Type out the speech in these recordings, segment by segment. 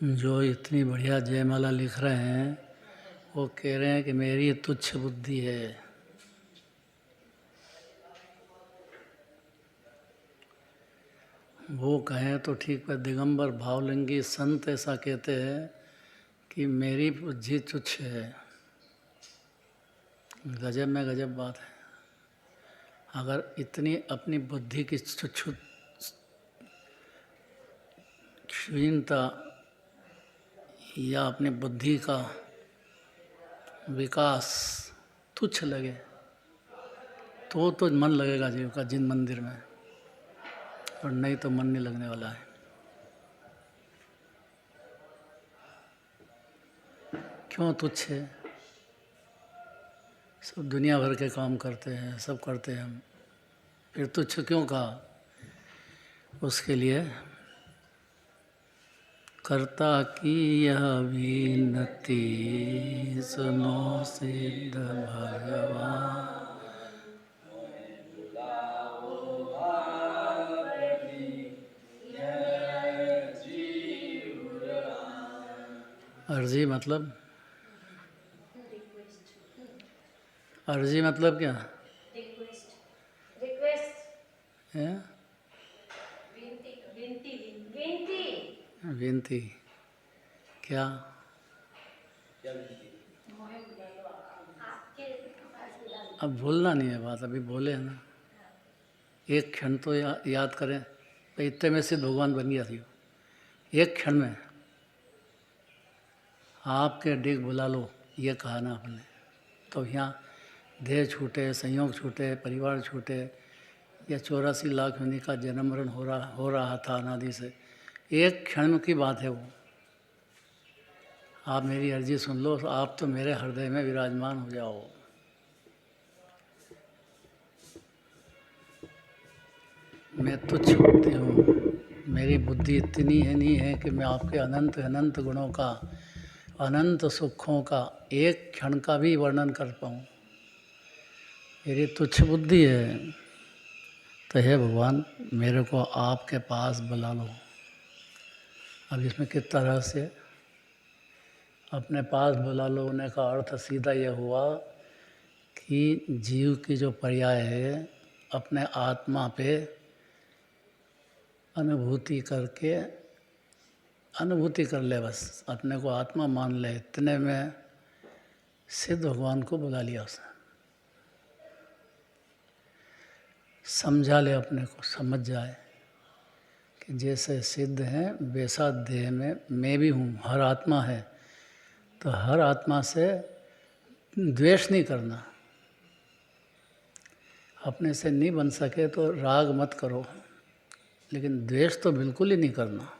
जो इतनी बढ़िया जयमाला लिख रहे हैं वो कह रहे हैं कि मेरी तुच्छ बुद्धि है। वो कहें तो ठीक, पर दिगंबर भावलिंगी संत ऐसा कहते हैं कि मेरी बुद्धि तुच्छ है। गजब में गजब बात है। अगर इतनी अपनी बुद्धि की क्षीणता या अपनी बुद्धि का विकास तुच्छ लगे तो मन लगेगा जीव का जिन मंदिर में, और नहीं तो मन नहीं लगने वाला है। क्यों तुच्छ है? सब दुनिया भर के काम करते हैं, सब करते हैं हम, फिर तुच्छ क्यों कहा? उसके लिए कर्ता की यह विनती सुनो सिद्ध भगवान। अर्जी मतलब अर्जी मतलब क्या है? विनती क्या? अब भूलना नहीं है बात, अभी बोले हैं ना। एक क्षण तो याद करें भाई, इतने में से भगवान बन गया थी। एक क्षण में आपके डेग बुला लो, ये कहा ना आपने, तो यहाँ देह छूटे, संयोग छूटे, परिवार छूटे, या 84 लाख योनि का जन्म मरण हो रहा था अनादि से। एक क्षण की बात है वो। आप मेरी अर्जी सुन लो, आप तो मेरे हृदय में विराजमान हो जाओ। मैं तुच्छ बुद्धि हूँ, मेरी बुद्धि इतनी है नहीं है कि मैं आपके अनंत अनंत गुणों का, अनंत सुखों का एक क्षण का भी वर्णन कर पाऊँ। मेरी तुच्छ बुद्धि है। तो हे भगवान, मेरे को आपके पास बुला लो। अब इसमें कितना रहस्य है? अपने पास बुला लो होने का अर्थ सीधा यह हुआ कि जीव की जो पर्याय है अपने आत्मा पे अनुभूति करके, अनुभूति कर ले, बस अपने को आत्मा मान ले। इतने में सिद्ध भगवान को बुला लिया उसने। समझा ले अपने को, समझ जाए कि जैसे सिद्ध हैं वैसा देह में मैं भी हूँ। हर आत्मा है तो हर आत्मा से द्वेष नहीं करना। अपने से नहीं बन सके तो राग मत करो, लेकिन द्वेष तो बिल्कुल ही नहीं करना।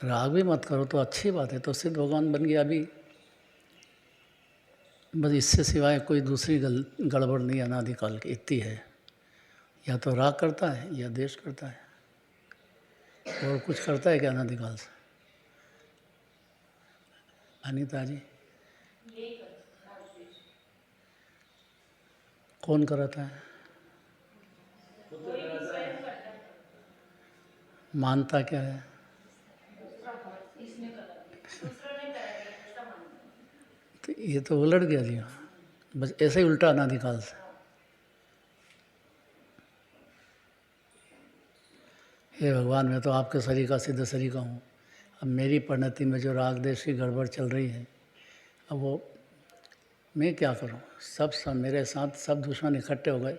राग भी मत करो तो अच्छी बात है। तो सिद्ध भगवान बन गया अभी। बस इससे सिवाय कोई दूसरी गड़बड़ नहीं अनादिकाल की इतनी है। या तो राग करता है या द्वेष करता है, और कुछ करता है क्या अनादिकाल से? अनीता जी, कौन कराता है? मानता क्या है? तो ये तो उलट गया जी। बस ऐसे ही उल्टा अनादिकाल से। हे भगवान, मैं तो आपके शरीर का सिद्ध शरीर का हूँ। अब मेरी परिणति में जो राग देश की गड़बड़ चल रही है, अब वो मैं क्या करूँ? सब मेरे साथ सब दुश्मन इकट्ठे हो गए,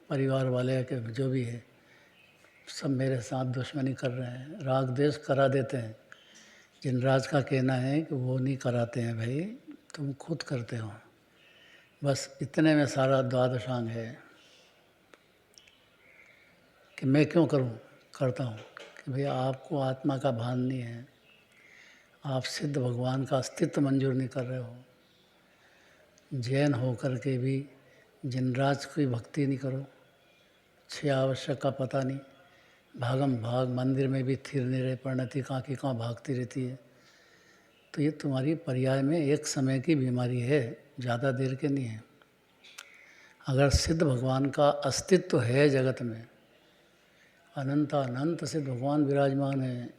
परिवार वाले के जो भी है सब मेरे साथ दुश्मनी कर रहे हैं, राग देश करा देते हैं। जिनराज का कहना है कि वो नहीं कराते हैं भाई, तुम खुद करते हो। बस इतने में सारा द्वादशांग है कि मैं क्यों करूं? करता हूं कि भैया आपको आत्मा का भान नहीं है, आप सिद्ध भगवान का अस्तित्व मंजूर नहीं कर रहे हो। जैन हो कर के भी जिनराज की भक्ति नहीं करो, 6 आवश्यक का पता नहीं, भागम भाग मंदिर में भी थिर नहीं रहे, परिणति कहाँ की कहाँ भागती रहती है। तो ये तुम्हारी पर्याय में एक समय की बीमारी है, ज़्यादा देर के नहीं है। अगर सिद्ध भगवान का अस्तित्व है जगत में अनंत सिद्ध भगवान विराजमान हैं।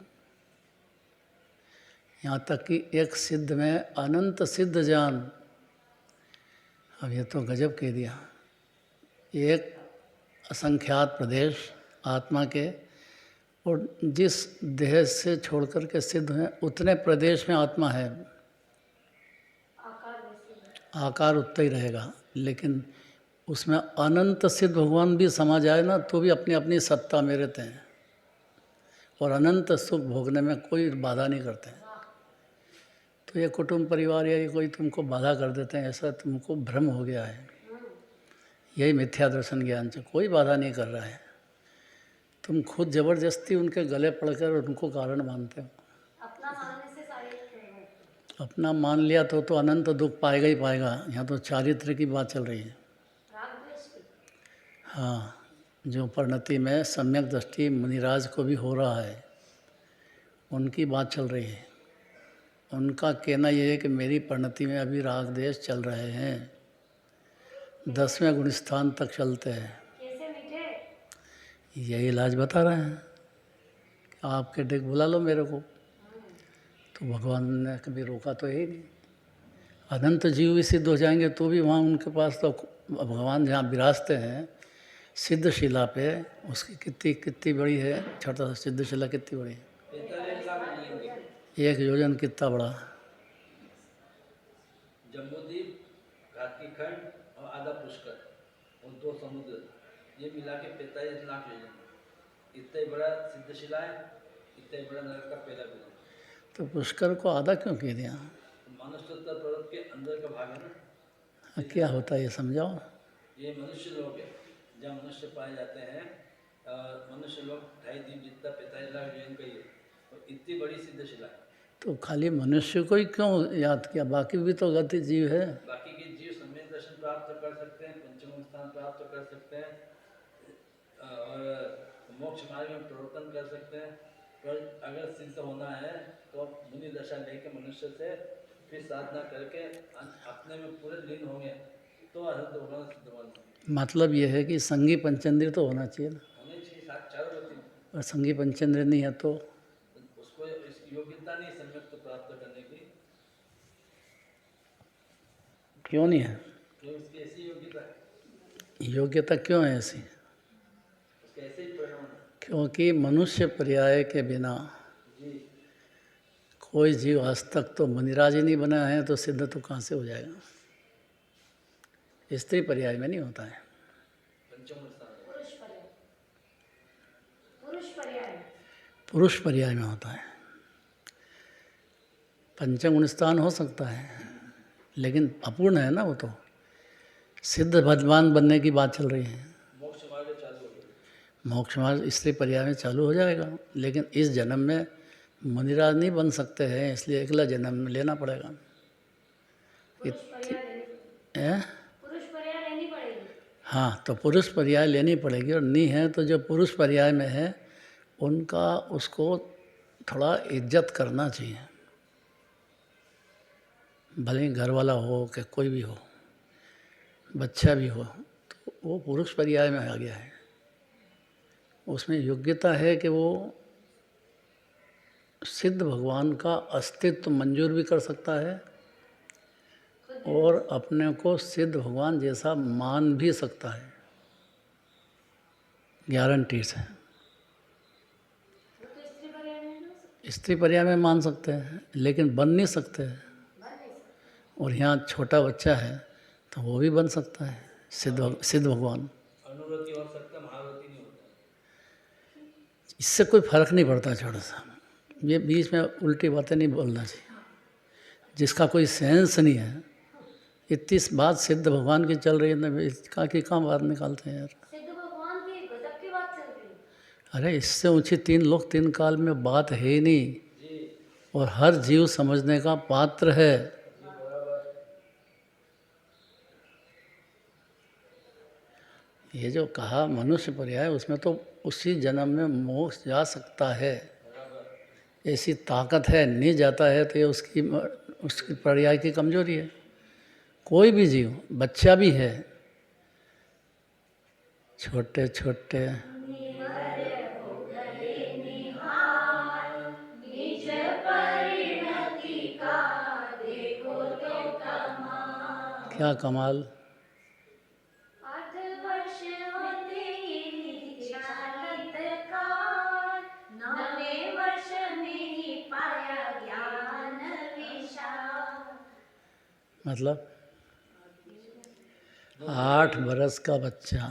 यहाँ तक कि एक सिद्ध में अनंत सिद्ध जान। अब ये तो गजब कह दिया। एक असंख्यात प्रदेश आत्मा के, और जिस देह से छोड़ कर के सिद्ध हैं उतने प्रदेश में आत्मा है। आकार उतना ही रहेगा, लेकिन उसमें अनंत सिद्ध भगवान भी समा जाए ना तो भी अपनी अपनी सत्ता में रहते हैं और अनंत सुख भोगने में कोई बाधा नहीं करते हैं। तो ये कुटुंब परिवार या ये कोई तुमको बाधा कर देते हैं, ऐसा तुमको भ्रम हो गया है। यही मिथ्या दर्शन ज्ञान से कोई बाधा नहीं कर रहा है। तुम खुद जबरदस्ती उनके गले पड़कर उनको कारण मानते हो। अपना मानने से सारे अपना मान लिया तो अनंत दुख पाएगा ही पाएगा। यहाँ तो चारित्र की बात चल रही है। हाँ, जो परिणति में सम्यक दृष्टि मुनिराज को भी हो रहा है, उनकी बात चल रही है। उनका कहना यह है कि मेरी परिणति में अभी राग देश चल रहे हैं, 10वें गुण स्थान तक चलते हैं। यही इलाज बता रहे हैं। आपके डेक बुला लो मेरे को, तो भगवान ने कभी रोका तो है ही नहीं। अनंत जीव भी सिद्ध हो जाएंगे तो भी वहाँ उनके पास तो भगवान जहाँ विराजते हैं सिद्धशिला पे, उसकी कितनी बड़ी है। छोटा सा सिद्धशिला कितनी बड़ी है? 1 योजन कितना बड़ा? जम्बूद्वीप, कार्तिक खंड और आधा पुष्कर और 2 समुद्र, ये मिला के 45 लाख योजन। इतना बड़ा सिद्धशिला है, इतना बड़ा नरक का पहला बिंदु। तो पुष्कर को आधा क्यों कह दिया? मनुष्योत्तर पर्वत के अंदर का भाग है ना। क्या होता है ये समझाओ। ये मनुष्य लोग है, जहाँ मनुष्य पाए जाते हैं। मनुष्य लोग 2.5 दीप जितना 45 लाख योजन का ही है, और इतनी बड़ी सिद्धशिला है। तो खाली मनुष्य को ही क्यों याद किया? बाकी भी तो गति जीव है। बाकी के जीव सम्यक दर्शन प्राप्त कर सकते हैं, पंचम स्थान प्राप्त कर सकते हैं और मोक्ष मार्ग में प्रवर्तन कर सकते हैं। पर अगर सिद्ध होना है तो मुनि दशा लेके मनुष्य से फिर साधना करके अपने में पूरे लीन होंगे तो अनंत होगा, सिद्ध होगा। मतलब यह है कि संगी पंचेंद्रिय तो होना चाहिए ना। होने चाहिए, चारों गति। और संगी पंचेंद्रिय नहीं है तो उसको इस योग्यता नहीं सम्यक तो प्राप्त करने की। क्यों नहीं है? तो उसकी ऐसी योग्यता है। योग्यता क्यों है ऐसी? उसका ऐसे ही परिणाम है। क्योंकि मनुष्य पर्याय के बिना कोई जीव आज तक तो मुनिराज ही नहीं बना है, तो सिद्ध तो कहाँ से हो जाएगा? स्त्री पर्याय में नहीं होता है। पुरुष पर्याय में होता है। पंचम गुण स्थान हो सकता है, लेकिन अपूर्ण है ना वो तो। सिद्ध भगवान बनने की बात चल रही है। मोक्ष मार्ग स्त्री पर्याय में चालू हो जाएगा, लेकिन इस जन्म में मुनिराज नहीं बन सकते हैं, इसलिए अगला जन्म लेना पड़ेगा। हाँ, तो पुरुष पर्याय लेनी पड़ेगी। और नहीं है तो जो पुरुष पर्याय में है उनका उसको थोड़ा इज्जत करना चाहिए, भले ही घर वाला हो कि कोई भी हो, बच्चा भी हो, तो वो पुरुष पर्याय में आ गया है। उसमें योग्यता है कि वो सिद्ध भगवान का अस्तित्व मंजूर भी कर सकता है और अपने को सिद्ध भगवान जैसा मान भी सकता है, गारंटी से। स्त्री पर्याय में मान सकते हैं, लेकिन बन नहीं सकते हैं। और यहाँ छोटा बच्चा है तो वो भी बन सकता है सिद्ध भगवान। अनुव्रति हो सकता, महाव्रति नहीं होता। इससे कोई फर्क नहीं पड़ता। छोटा सा ये बीच में उल्टी बातें नहीं बोलना चाहिए। जिसका कोई सेंस नहीं है, इतनी बात सिद्ध भगवान की चल रही है ना, इसका की कहाँ बात निकालते हैं यार। सिद्ध भगवान की गजब की बात चल रही है। अरे इससे ऊंची 3 लोक 3 काल में बात है ही नहीं, और हर जीव समझने का पात्र है। ये जो कहा मनुष्य पर्याय, उसमें तो उसी जन्म में मोक्ष जा सकता है, ऐसी ताकत है। नहीं जाता है तो ये उसकी पर्याय की कमजोरी है। कोई भी जीव, बच्चा भी है, छोटे छोटे क्या कमाल। 8 वर्ष होते ही चमत्कार, 9वें वर्ष में ही पाया ज्ञान विशाल। मतलब 8 बरस का बच्चा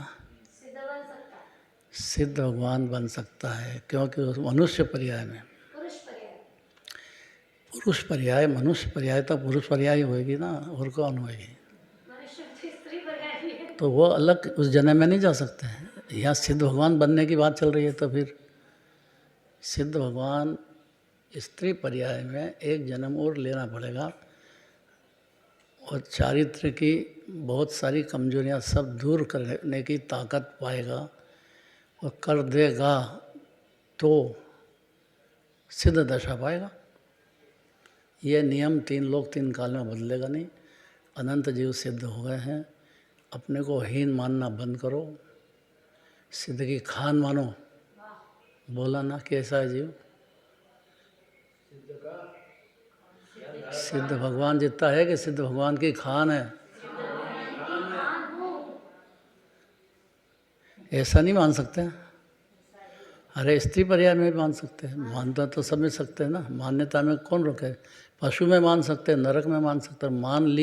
सिद्ध बन सकता है, सिद्ध भगवान बन सकता है, क्योंकि उस मनुष्य पर्याय में पुरुष पर्याय। पुरुष पर्याय, मनुष्य पर्याय तो पुरुष पर्याय होएगी ना, और कौन होएगी। मनुष्य तो स्त्री पर्याय भी है। तो वो अलग उस जन्म में नहीं जा सकते हैं। यहाँ सिद्ध भगवान बनने की बात चल रही है, तो फिर सिद्ध भगवान स्त्री पर्याय में एक जन्म और लेना पड़ेगा, और चारित्र की बहुत सारी कमजोरियाँ सब दूर करने की ताकत पाएगा, और कर देगा तो सिद्ध दशा पाएगा। ये नियम 3 लोक 3 काल में बदलेगा नहीं। अनंत जीव सिद्ध हो गए हैं, अपने को हीन मानना बंद करो, सिद्ध की खान मानो। बोला ना कैसा है जीव, सिद्ध भगवान जितना है कि सिद्ध भगवान की खान है, ऐसा नहीं मान सकते। अरे स्त्री पर्याय में भी मान सकते हैं, मानता तो समझ सकते हैं ना, मान्यता में कौन रोके। पशु में मान सकते हैं, नरक में मान सकते हैं, मान ली